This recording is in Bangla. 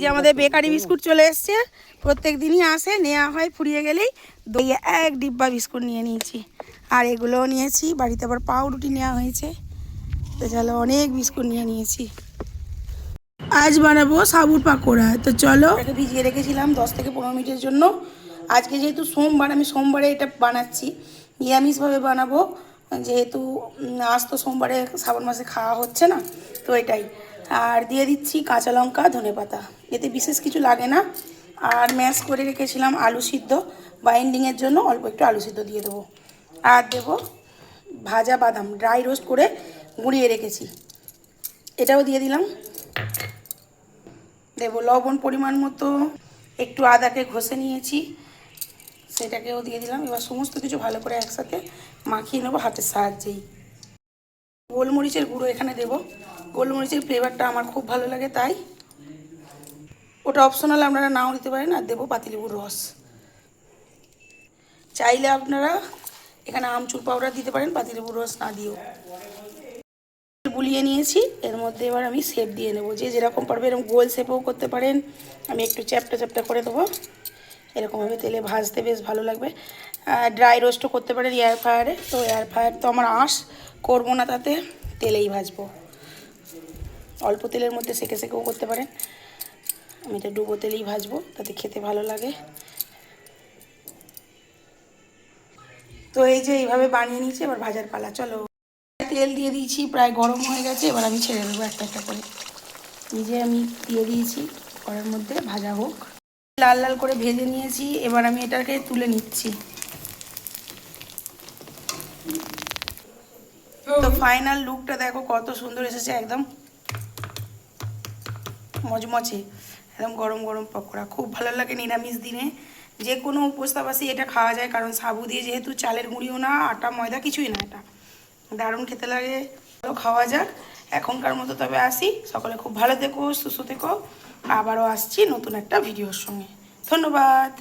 যে আমাদের বেকারি বিস্কুট চলে এসছে, প্রত্যেক দিনই আসে, নেওয়া হয় ফুরিয়ে গেলেই। দই এক ডিব্বা বিস্কুট নিয়ে নিয়েছি, আর এগুলোও নিয়েছি। বাড়িতে আবার পাউরুটি নেওয়া হয়েছে, তো চলো অনেক বিস্কুট নিয়ে নিয়েছি। আজ বানাবো সাবুর পাকোড়া, তো চলো। এটাকে ভিজিয়ে রেখেছিলাম 10 থেকে 15 মিনিটের জন্য। আজকে যেহেতু সোমবার, আমি সোমবারে এটা বানাচ্ছি, নিরামিষভাবে বানাবো, যেহেতু আজ তো সোমবারে শ্রাবণ মাসে খাওয়া হচ্ছে না, তো এটাই। আর দিয়ে দিচ্ছি কাঁচা লঙ্কা, ধনেপাতা, এতে বিশেষ কিছু লাগে না। আর ম্যাশ করে রেখেছিলাম আলু সিদ্ধ, বাইন্ডিংয়ের জন্য অল্প একটু আলু সিদ্ধ দিয়ে দেবো। আর দেবো ভাজা বাদাম, ড্রাই রোস্ট করে গুঁড়িয়ে রেখেছি, এটাও দিয়ে দিলাম। দেবো লবণ পরিমাণ মতো, একটু আদাকে ঘষে নিয়েছি, সেটাকেও দিয়ে দিলাম। এবার সমস্ত কিছু ভালো করে একসাথে মাখিয়ে নেবো হাতের সাহায্যেই। গোলমরিচের গুঁড়ো এখানে দেবো, গোলমরিচের ফ্লেভারটা আমার খুব ভালো লাগে, তাই ওটা অপশনাল, আপনারা নাও দিতে পারেন। আর দেবো পাতিলেবুর রস, চাইলে আপনারা এখানে আমচুর পাউডার দিতে পারেন, পাতিলেবুর রস না দিয়েও। গুলিয়ে নিয়েছি, এর মধ্যে এবার আমি শেপ দিয়ে নেবো, যে যেরকম পারবে এরকম গোল শেপও করতে পারেন। আমি একটু চ্যাপটা চ্যাপটা করে দেবো, এরকমভাবে তেলে ভাজতে বেশ ভালো লাগবে। ড্রাই রোস্টও করতে পারেন এয়ার ফ্রায়ারে, তো এয়ার ফ্রায়ার তো আমার আঁশ করবো না, তাতে তেলেই ভাজবো। অল্প তেলের মধ্যে সেঁকে সেঁকেও করতে পারেন, আমি এটা ডুবো তেলেই ভাজবো, তাতে খেতে ভালো লাগে। তো এই যে এইভাবে বানিয়ে নিয়েছি, এবার ভাজার পালা, চলো। তেল দিয়ে দিয়েছি, প্রায় গরম হয়ে গেছে, এবার আমি ছেড়ে দেবো একটা একটা করে। নিজে আমি দিয়ে দিয়েছি কড়ার মধ্যে, ভাজা হোক। লাল লাল করে ভেজে নিয়েছি, এবার আমি এটাকে তুলে নিচ্ছি। তো ফাইনাল লুকটা দেখো কত সুন্দর এসেছে, একদম মচমচে, একদম গরম গরম পকোড়া। খুব ভালো লাগে নিরামিষ দিনে, যে কোনো উপোসবাসী এটা খাওয়া যায়, কারণ সাবু দিয়ে, যেহেতু চালের গুঁড়িও না, আটা ময়দা কিছুই না, এটা দারুণ খেতে লাগে। খাওয়া যাক এখনকার মতো, তবে আসি। সকলে খুব ভালো থেকো, সুস্থ থেকো, আবারও আসছি নতুন একটা ভিডিওর সঙ্গে। ধন্যবাদ।